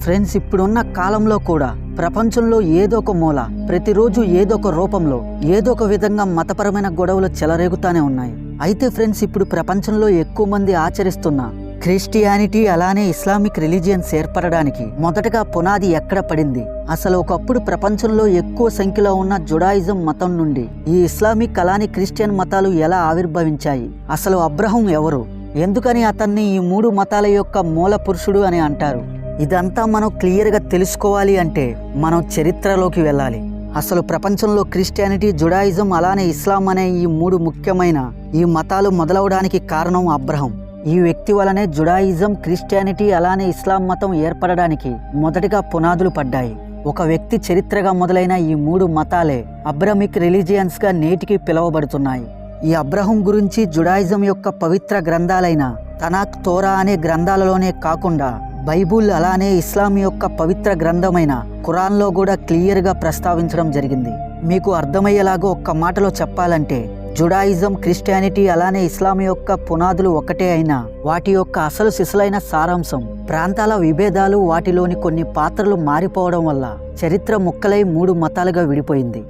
Friends, ఇప్పుడున్న కాలంలో కూడా ప్రపంచంలో ఏదో ఒక మూల ప్రతిరోజు ఏదో ఒక రూపంలో ఏదో ఒక విధంగా మతపరమైన గొడవలు చెలరేగుతానే ఉన్నాయి. అయితే ఫ్రెండ్స్, ఇప్పుడు ప్రపంచంలో ఎక్కువ మంది ఆచరిస్తున్న క్రిస్టియానిటీ అలానే ఇస్లామిక్ రిలీజియన్స్ ఏర్పడడానికి మొదటగా పునాది ఎక్కడ పడింది? అసలు ఒకప్పుడు ప్రపంచంలో ఎక్కువ సంఖ్యలో ఉన్న జుడాయిజం మతం నుండి ఈ ఇస్లామిక్ అలానే క్రిస్టియన్ మతాలు ఎలా ఆవిర్భవించాయి? అసలు అబ్రహం ఎవరు? ఎందుకని అతన్ని ఈ మూడు మతాల యొక్క మూల పురుషుడు అని అంటారు? ఇదంతా మనం క్లియర్గా తెలుసుకోవాలి అంటే మనం చరిత్రలోకి వెళ్ళాలి. అసలు ప్రపంచంలో క్రిస్టియానిటీ, జుడాయిజం అలానే ఇస్లాం అనే ఈ మూడు ముఖ్యమైన ఈ మతాలు మొదలవడానికి కారణం అబ్రహం. ఈ వ్యక్తి వలనే జుడాయిజం, క్రిస్టియానిటీ అలానే ఇస్లాం మతం ఏర్పడడానికి మొదటిగా పునాదులు పడ్డాయి. ఒక వ్యక్తి చరిత్రగా మొదలైన ఈ మూడు మతాలే అబ్రమిక్ రిలీజియన్స్గా నేటికి పిలువబడుతున్నాయి. ఈ అబ్రహం గురించి జుడాయిజం యొక్క పవిత్ర గ్రంథాలైన తనాక్, తోరా అనే గ్రంథాలలోనే కాకుండా బైబుల్ అలానే ఇస్లాం యొక్క పవిత్ర గ్రంథమైన ఖురాన్లో కూడా క్లియర్గా ప్రస్తావించడం జరిగింది. మీకు అర్థమయ్యేలాగా ఒక్క మాటలో చెప్పాలంటే జుడాయిజం, క్రిస్టియానిటీ అలానే ఇస్లాం యొక్క పునాదులు ఒకటే అయినా వాటి యొక్క అసలు సిసలైన సారాంశం, ప్రాంతాల విభేదాలు, వాటిలోని కొన్ని పాత్రలు మారిపోవడం వల్ల చరిత్ర ముక్కలై మూడు మతాలుగా విడిపోయింది.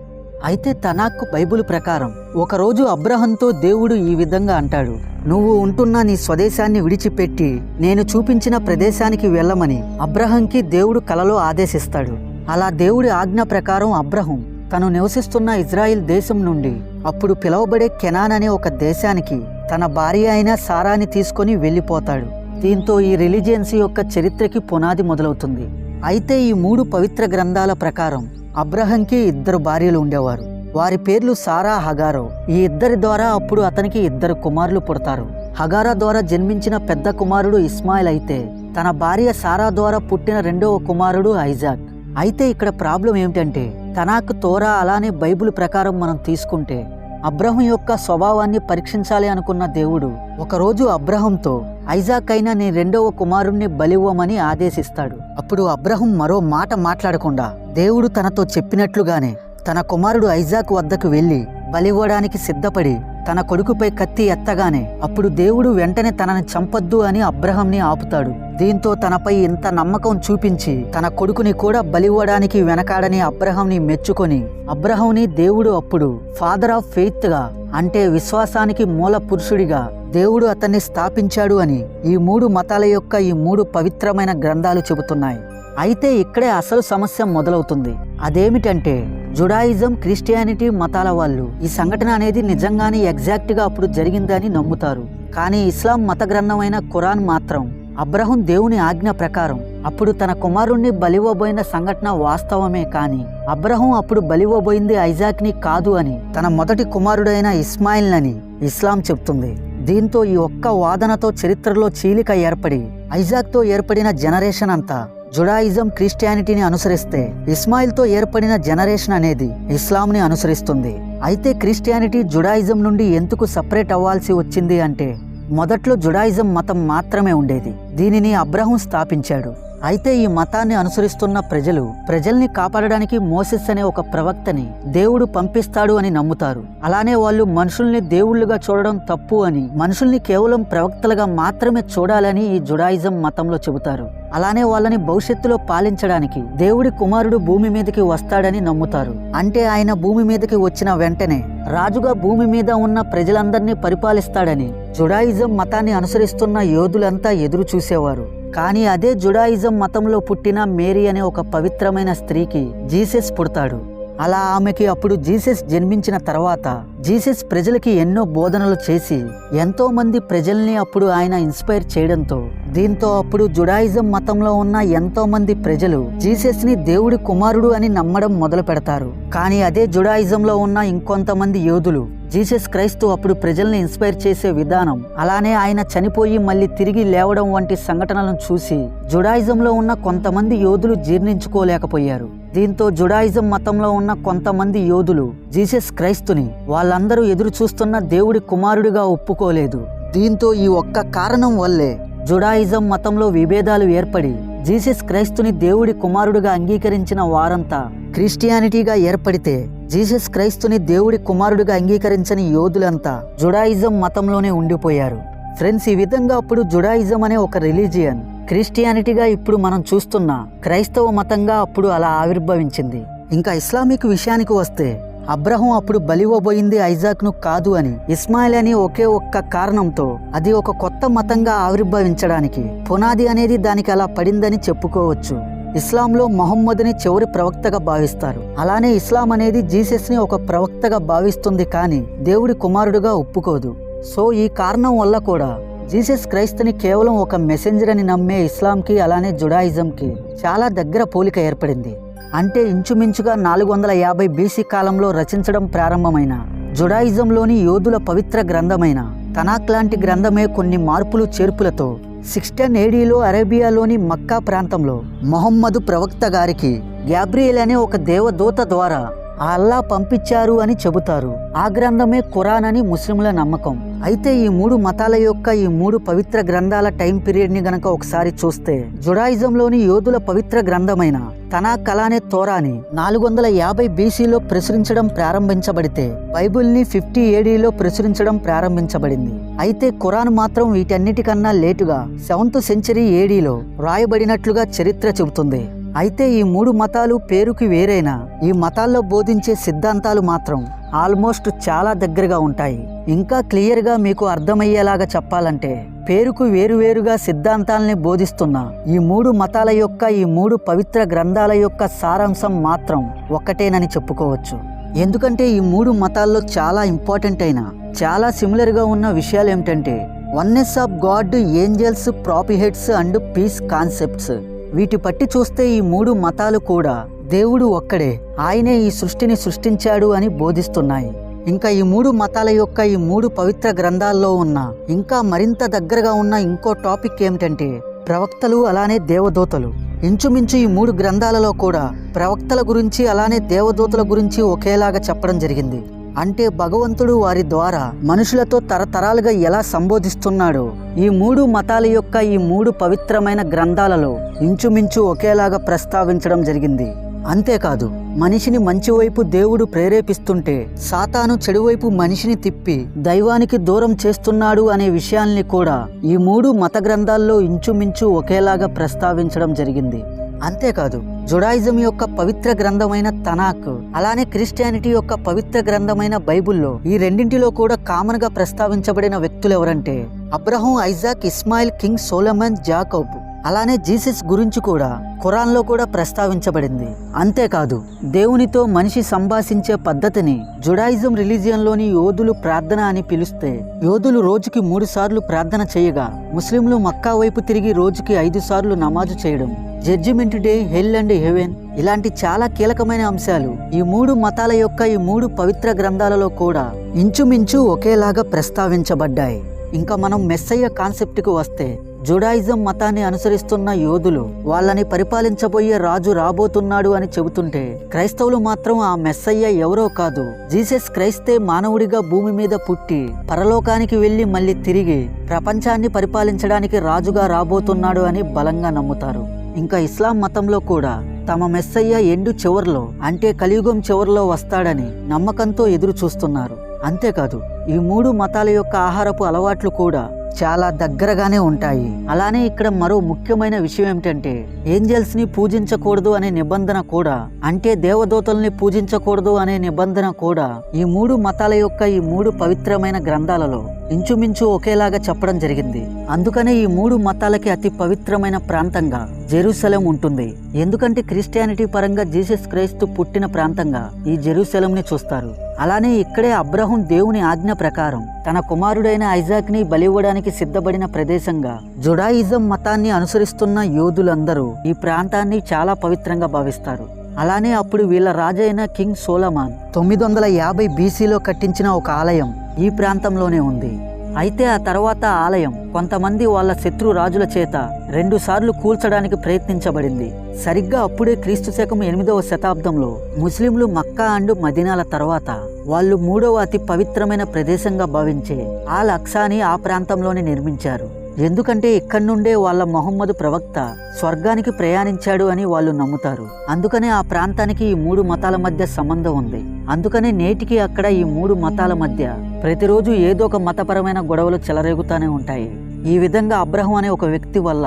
అయితే తనాక్ బైబుల్ ప్రకారం ఒకరోజు అబ్రహంతో దేవుడు ఈ విధంగా అంటాడు, నువ్వు ఉంటున్న నీ స్వదేశాన్ని విడిచిపెట్టి నేను చూపించిన ప్రదేశానికి వెళ్ళమని అబ్రహంకి దేవుడు కలలో ఆదేశిస్తాడు. అలా దేవుడి ఆజ్ఞ ప్రకారం అబ్రహం తను నివసిస్తున్న ఇజ్రాయిల్ దేశం నుండి అప్పుడు పిలువబడే కెనాన్ అనే ఒక దేశానికి తన భార్య అయిన సారాని తీసుకొని వెళ్ళిపోతాడు. దీంతో ఈ రిలీజియన్స్ యొక్క చరిత్రకి పునాది మొదలవుతుంది. అయితే ఈ మూడు పవిత్ర గ్రంథాల ప్రకారం అబ్రహంకి ఇద్దరు భార్యలు ఉండేవారు. వారి పేర్లు సారా, హగారో. ఈ ఇద్దరి ద్వారా అప్పుడు అతనికి ఇద్దరు కుమారులు పుడతారు. హగారా ద్వారా జన్మించిన పెద్ద కుమారుడు ఇస్మాయిల్ అయితే తన భార్య సారా ద్వారా పుట్టిన రెండవ కుమారుడు ఐజాక్. అయితే ఇక్కడ ప్రాబ్లం ఏమిటంటే తనాక్, తోరా అలానే బైబుల్ ప్రకారం మనం తీసుకుంటే అబ్రహం యొక్క స్వభావాన్ని పరీక్షించాలి అనుకున్న దేవుడు ఒకరోజు అబ్రహంతో ఐజాక్ అయినా నీ రెండవ కుమారుణ్ణి బలివ్వమని ఆదేశిస్తాడు. అప్పుడు అబ్రహం మరో మాట మాట్లాడకుండా దేవుడు తనతో చెప్పినట్లుగానే తన కుమారుడు ఐజాక్ వద్దకు వెళ్ళి బలివ్వడానికి సిద్ధపడి తన కొడుకుపై కత్తి ఎత్తగానే అప్పుడు దేవుడు వెంటనే తనని చంపొద్దు అని అబ్రహంని ఆపుతాడు. దీంతో తనపై ఇంత నమ్మకం చూపించి తన కొడుకుని కూడా బలివ్వడానికి వెనకాడని అబ్రహంని మెచ్చుకొని అబ్రహంని దేవుడు అప్పుడు ఫాదర్ ఆఫ్ ఫెయిత్ గా, అంటే విశ్వాసానికి మూల పురుషుడిగా దేవుడు అతన్ని స్థాపించాడు అని ఈ మూడు మతాల యొక్క ఈ మూడు పవిత్రమైన గ్రంథాలు చెబుతున్నాయి. అయితే ఇక్కడే అసలు సమస్య మొదలవుతుంది. అదేమిటంటే జుడాయిజం, క్రిస్టియానిటీ మతాల వాళ్ళు ఈ సంఘటన అనేది నిజంగానే ఎగ్జాక్ట్గా అప్పుడు జరిగిందని నమ్ముతారు. కానీ ఇస్లాం మత గ్రంథమైన ఖురాన్ మాత్రం అబ్రహం దేవుని ఆజ్ఞ ప్రకారం అప్పుడు తన కుమారుణ్ణి బలివ్వబోయిన సంఘటన వాస్తవమే, కానీ అబ్రహం అప్పుడు బలివ్వబోయింది ఐజాక్ని కాదు అని తన మొదటి కుమారుడైన ఇస్మాయిల్ అని ఇస్లాం చెప్తుంది. దీంతో ఈ ఒక్క వాదనతో చరిత్రలో చీలిక ఏర్పడి ఐజాక్తో ఏర్పడిన జనరేషన్ అంతా జుడాయిజం, క్రిస్టియానిటీని అనుసరిస్తే ఇస్మాయిల్తో ఏర్పడిన జనరేషన్ అనేది ఇస్లాంని అనుసరిస్తుంది. అయితే క్రిస్టియానిటీ జుడాయిజం నుండి ఎందుకు సపరేట్ అవ్వాల్సి వచ్చింది అంటే మొదట్లో జుడాయిజం మతం మాత్రమే ఉండేది. దీనిని అబ్రహం స్థాపించాడు. అయితే ఈ మతాన్ని అనుసరిస్తున్న ప్రజల్ని కాపాడడానికి మోసెస్ అనే ఒక ప్రవక్తని దేవుడు పంపిస్తాడు అని నమ్ముతారు. అలానే వాళ్ళు మనుషుల్ని దేవుళ్ళుగా చూడడం తప్పు అని, మనుషుల్ని కేవలం ప్రవక్తలుగా మాత్రమే చూడాలని ఈ జుడాయిజం మతంలో చెబుతారు. అలానే వాళ్ళని భవిష్యత్తులో పాలించడానికి దేవుడి కుమారుడు భూమి మీదకి వస్తాడని నమ్ముతారు. అంటే ఆయన భూమి మీదకి వచ్చిన వెంటనే రాజుగా భూమి మీద ఉన్న ప్రజలందరినీ పరిపాలిస్తాడని జుడాయిజం మతాన్ని అనుసరిస్తున్న యోధులంతా ఎదురు చూసేవారు. కానీ అదే జుడాయిజం మతంలో పుట్టిన మేరీ అనే ఒక పవిత్రమైన స్త్రీకి జీసస్ పుడతాడు. అలా ఆమెకి అప్పుడు జీసస్ జన్మించిన తర్వాత జీసస్ ప్రజలకి ఎన్నో బోధనలు చేసి ఎంతో మంది ప్రజల్ని అప్పుడు ఆయన ఇన్స్పైర్ చేయడంతో దీంతో అప్పుడు జుడాయిజం మతంలో ఉన్న ఎంతో మంది ప్రజలు జీసస్ ని దేవుడి కుమారుడు అని నమ్మడం మొదలు పెడతారు. కానీ అదే జుడాయిజంలో ఉన్న ఇంకొంతమంది యోధులు జీసస్ క్రైస్తు అప్పుడు ప్రజల్ని ఇన్స్పైర్ చేసే విధానం, అలానే ఆయన చనిపోయి మళ్ళీ తిరిగి లేవడం వంటి సంఘటనలను చూసి జుడాయిజంలో ఉన్న కొంతమంది యోధులు జీర్ణించుకోలేకపోయారు. దీంతో జుడాయిజం మతంలో ఉన్న కొంతమంది యోధులు జీసస్ క్రైస్తుని వాళ్ళందరూ ఎదురు చూస్తున్న దేవుడి కుమారుడిగా ఒప్పుకోలేదు. దీంతో ఈ ఒక్క కారణం వల్లే జుడాయిజం మతంలో విభేదాలు ఏర్పడి జీసస్ క్రైస్తుని దేవుడి కుమారుడిగా అంగీకరించిన వారంతా క్రిస్టియానిటీగా ఏర్పడితే జీసస్ క్రైస్తుని దేవుడి కుమారుడిగా అంగీకరించని యోధులంతా జుడాయిజం మతంలోనే ఉండిపోయారు. ఫ్రెండ్స్, ఈ విధంగా అప్పుడు జుడాయిజం అనే ఒక రిలీజియన్ క్రిస్టియానిటీగా ఇప్పుడు మనం చూస్తున్న క్రైస్తవ మతంగా అప్పుడు అలా ఆవిర్భవించింది. ఇంకా ఇస్లామిక్ విషయానికి వస్తే అబ్రహం అప్పుడు బలివ్వబోయింది ఐజాక్ను కాదు అని, ఇస్మాయిల్ అని ఒకే ఒక్క కారణంతో అది ఒక కొత్త మతంగా ఆవిర్భవించడానికి పునాది అనేది దానికి అలా పడిందని చెప్పుకోవచ్చు. ఇస్లాంలో మొహమ్మద్ని చివరి ప్రవక్తగా భావిస్తారు. అలానే ఇస్లాం అనేది జీసస్ని ఒక ప్రవక్తగా భావిస్తుంది, కానీ దేవుడి కుమారుడుగా ఒప్పుకోదు. సో ఈ కారణం వల్ల కూడా జీసస్ క్రైస్తుని కేవలం ఒక మెసెంజర్ అని నమ్మే ఇస్లాంకి అలానే జుడాయిజంకి చాలా దగ్గర పోలిక ఏర్పడింది. అంటే ఇంచుమించుగా 450 BC కాలంలో రచించడం ప్రారంభమైన జుడాయిజంలోని యోధుల పవిత్ర గ్రంథమైన తనాక్ లాంటి గ్రంథమే కొన్ని మార్పులు చేర్పులతో 16 ADలో అరేబియాలోని మక్కా ప్రాంతంలో మొహమ్మదు ప్రవక్త గారికి గ్యాబ్రియల్ అనే ఒక దేవదూత ద్వారా అల్లా పంపించారు అని చెబుతారు. ఆ గ్రంథమే ఖురాన్ అని ముస్లింల నమ్మకం. అయితే ఈ 3 మతాల యొక్క ఈ 3 పవిత్ర గ్రంథాల టైం పీరియడ్ ని గనక ఒకసారి చూస్తే జుడాయిజంలోని యోధుల పవిత్ర గ్రంథమైన తనాక్ అలానే తోరాని 450 BCలో ప్రచురించడం ప్రారంభించబడితే బైబిల్ని 50 ADలో ప్రచురించడం ప్రారంభించబడింది. అయితే ఖురాన్ మాత్రం వీటన్నిటికన్నా లేటుగా 7th century ADలో రాయబడినట్లుగా చరిత్ర చెబుతుంది. అయితే ఈ 3 మతాలు పేరుకి వేరైనా ఈ మతాల్లో బోధించే సిద్ధాంతాలు మాత్రం ఆల్మోస్ట్ చాలా దగ్గరగా ఉంటాయి. ఇంకా క్లియర్గా మీకు అర్థమయ్యేలాగా చెప్పాలంటే పేరుకు వేరువేరుగా సిద్ధాంతాలని బోధిస్తున్న ఈ 3 మతాల యొక్క ఈ 3 పవిత్ర గ్రంథాల యొక్క సారాంశం మాత్రం ఒక్కటేనని చెప్పుకోవచ్చు. ఎందుకంటే ఈ 3 మతాల్లో చాలా ఇంపార్టెంట్ అయిన చాలా సిమిలర్గా ఉన్న విషయాలు ఏమిటంటే oneness of god, angels, prophets and peace concepts. వీటి పట్టి చూస్తే ఈ 3 మతాలు కూడా దేవుడు ఒక్కడే, ఆయనే ఈ సృష్టిని సృష్టించాడు అని బోధిస్తున్నాయి. ఇంకా ఈ 3 మతాల యొక్క ఈ 3 పవిత్ర గ్రంథాల్లో ఉన్న ఇంకా మరింత దగ్గరగా ఉన్న ఇంకో టాపిక్ ఏమిటంటే ప్రవక్తలు అలానే దేవదూతలు. ఇంచుమించు ఈ 3 గ్రంథాలలో కూడా ప్రవక్తల గురించి అలానే దేవదూతల గురించి ఒకేలాగా చెప్పడం జరిగింది. అంటే భగవంతుడు వారి ద్వారా మనుషులతో తరతరాలుగా ఎలా సంబోధిస్తున్నాడో ఈ 3 మతాల యొక్క ఈ 3 పవిత్రమైన గ్రంథాలలో ఇంచుమించు ఒకేలాగా ప్రస్తావించడం జరిగింది. అంతేకాదు మనిషిని మంచి వైపు దేవుడు ప్రేరేపిస్తుంటే సాతాను చెడువైపు మనిషిని తిప్పి దైవానికి దూరం చేస్తున్నాడు అనే విషయాల్ని కూడా ఈ 3 మత గ్రంథాల్లో ఇంచుమించు ఒకేలాగా ప్రస్తావించడం జరిగింది. అంతేకాదు జుడాయిజం యొక్క పవిత్ర గ్రంథమైన తనాక్ అలానే క్రిస్టియానిటీ యొక్క పవిత్ర గ్రంథమైన బైబుల్లో ఈ రెండింటిలో కూడా కామన్ గా ప్రస్తావించబడిన వ్యక్తులు ఎవరంటే Abraham, Isaac, Ismail, king Solomon, Jacob అలానే జీసస్ గురించి కూడా ఖురాన్లో కూడా ప్రస్తావించబడింది. అంతేకాదు దేవునితో మనిషి సంభాషించే పద్ధతిని జుడాయిజం రిలీజియన్లోని యోధులు ప్రార్థన అని పిలుస్తే యోధులు రోజుకి 3 సార్లు ప్రార్థన చేయగా ముస్లింలు మక్కా వైపు తిరిగి రోజుకి 5 సార్లు నమాజు చేయడం, judgement day, hell and heaven ఇలాంటి చాలా కీలకమైన అంశాలు ఈ 3 మతాల యొక్క ఈ 3 పవిత్ర గ్రంథాలలో కూడా ఇంచుమించు ఒకేలాగా ప్రస్తావించబడ్డాయి. ఇంకా మనం మెస్సయ్య కాన్సెప్ట్కి వస్తే జుడాయిజం మతాన్ని అనుసరిస్తున్న యోధులు వాళ్ళని పరిపాలించబోయే రాజు రాబోతున్నాడు అని చెబుతుంటే క్రైస్తవులు మాత్రం ఆ మెస్సయ్య ఎవరో కాదు, జీసస్ క్రైస్తే మానవుడిగా భూమి మీద పుట్టి పరలోకానికి వెళ్లి మళ్ళీ తిరిగి ప్రపంచాన్ని పరిపాలించడానికి రాజుగా రాబోతున్నాడు అని బలంగా నమ్ముతారు. ఇంకా ఇస్లాం మతంలో కూడా తమ మెస్సయ్య ఎండు చివర్లో అంటే కలియుగం చివర్లో వస్తాడని నమ్మకంతో ఎదురు చూస్తున్నారు. అంతేకాదు ఈ 3 మతాల యొక్క ఆహారపు అలవాట్లు కూడా చాలా దగ్గరగానే ఉంటాయి. అలానే ఇక్కడ మరో ముఖ్యమైన విషయం ఏమిటంటే ఏంజల్స్ ని పూజించకూడదు అనే నిబంధన కూడా, అంటే దేవదూతల్ని పూజించకూడదు అనే నిబంధన కూడా ఈ 3 మతాల యొక్క ఈ 3 పవిత్రమైన గ్రంథాలలో ఇంచుమించు ఒకేలాగా చెప్పడం జరిగింది. అందుకనే ఈ 3 మతాలకి అతి పవిత్రమైన ప్రాంతంగా జెరూసలేం ఉంటుంది. ఎందుకంటే క్రిస్టియానిటీ పరంగా జీసస్ క్రైస్తు పుట్టిన ప్రాంతంగా ఈ జెరూసలేంని చూస్తారు. అలానే ఇక్కడే అబ్రహం దేవుని ఆజ్ఞ ప్రకారం తన కుమారుడైన ఐజాక్ ని బలివ్వడానికి సిద్ధపడిన ప్రదేశంగా జుడాయిజం మతాన్ని అనుసరిస్తున్న యోధులందరూ ఈ ప్రాంతాన్ని చాలా పవిత్రంగా భావిస్తారు. అలానే అప్పుడు వీళ్ళ రాజైన కింగ్ సోలమాన్ 950 BCలో కట్టించిన ఒక ఆలయం ఈ ప్రాంతంలోనే ఉంది. అయితే ఆ తర్వాత ఆలయం కొంతమంది వాళ్ళ శత్రు రాజుల చేత 2 సార్లు కూల్చడానికి ప్రయత్నించబడింది. సరిగ్గా అప్పుడే క్రీస్తు శకం 8వ శతాబ్దంలో ముస్లింలు మక్కా అండ్ మదీనాల తర్వాత వాళ్ళు 3వ అతి పవిత్రమైన ప్రదేశంగా భావించే ఆల్ అక్సాని ఆ ప్రాంతంలోనే నిర్మించారు. ఎందుకంటే ఇక్కడి నుండే వాళ్ళ మొహమ్మదు ప్రవక్త స్వర్గానికి ప్రయాణించాడు అని వాళ్ళు నమ్ముతారు. అందుకనే ఆ ప్రాంతానికి ఈ 3 మతాల మధ్య సంబంధం ఉంది. అందుకనే నేటికి అక్కడ ఈ 3 మతాల మధ్య ప్రతిరోజు ఏదో ఒక మతపరమైన గొడవలు చెలరేగుతానే ఉంటాయి. ఈ విధంగా అబ్రహం అనే ఒక వ్యక్తి వల్ల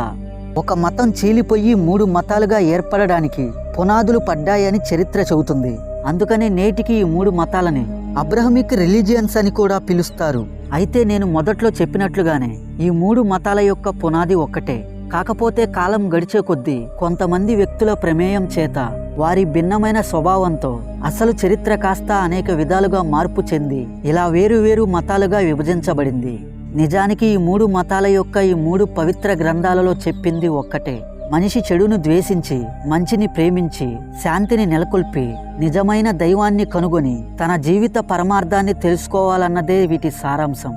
ఒక మతం చీలిపోయి 3 మతాలుగా ఏర్పడడానికి పునాదులు పడ్డాయని చరిత్ర చెబుతుంది. అందుకనే నేటికి ఈ 3 మతాలని అబ్రహమిక్ రిలీజియన్స్ అని కూడా పిలుస్తారు. అయితే నేను మొదట్లో చెప్పినట్లుగానే ఈ 3 మతాల యొక్క పునాది ఒక్కటే. కాకపోతే కాలం గడిచే కొద్దీ కొంతమంది వ్యక్తుల ప్రమేయం చేత వారి భిన్నమైన స్వభావంతో అసలు చరిత్ర కాస్త అనేక విధాలుగా మార్పు చెంది ఇలా వేరు మతాలుగా విభజించబడింది. నిజానికి ఈ 3 మతాల యొక్క ఈ 3 పవిత్ర గ్రంథాలలో చెప్పింది ఒక్కటే. మనిషి చెడును ద్వేషించి మంచిని ప్రేమించి శాంతిని నెలకొల్పి నిజమైన దైవాన్ని కనుగొని తన జీవిత పరమార్థాన్ని తెలుసుకోవాలన్నదే వీటి సారాంశం.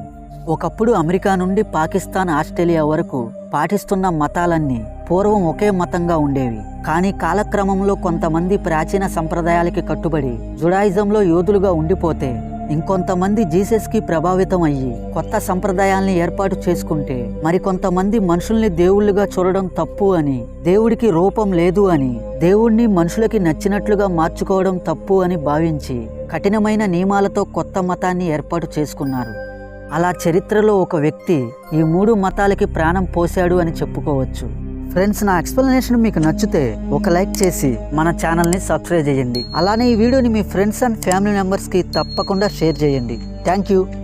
ఒకప్పుడు అమెరికా నుండి పాకిస్తాన్, ఆస్ట్రేలియా వరకు పాటిస్తున్న మతాలన్నీ పూర్వం ఒకే మతంగా ఉండేవి. కానీ కాలక్రమంలో కొంతమంది ప్రాచీన సంప్రదాయాలకి కట్టుబడి జుడాయిజంలో యోధులుగా ఉండిపోతే ఇంకొంతమంది జీసస్కి ప్రభావితం అయ్యి కొత్త సంప్రదాయాల్ని ఏర్పాటు చేసుకుంటే మరికొంతమంది మనుషుల్ని దేవుళ్ళుగా చూడడం తప్పు అని, దేవుడికి రూపం లేదు అని, దేవుణ్ణి మనుషులకి నచ్చినట్లుగా మార్చుకోవడం తప్పు అని భావించి కఠినమైన నియమాలతో కొత్త మతాన్ని ఏర్పాటు చేసుకున్నారు. అలా చరిత్రలో ఒక వ్యక్తి ఈ 3 మతాలకి ప్రాణం పోశాడు అని చెప్పుకోవచ్చు. ఫ్రెండ్స్, నా ఎక్స్ప్లెనేషన్ మీకు నచ్చితే ఒక లైక్ చేసి మన ఛానల్ని సబ్స్క్రైబ్ చేయండి. అలానే ఈ వీడియోని మీ ఫ్రెండ్స్ అండ్ ఫ్యామిలీ మెంబర్స్కి తప్పకుండా షేర్ చేయండి. Thank you.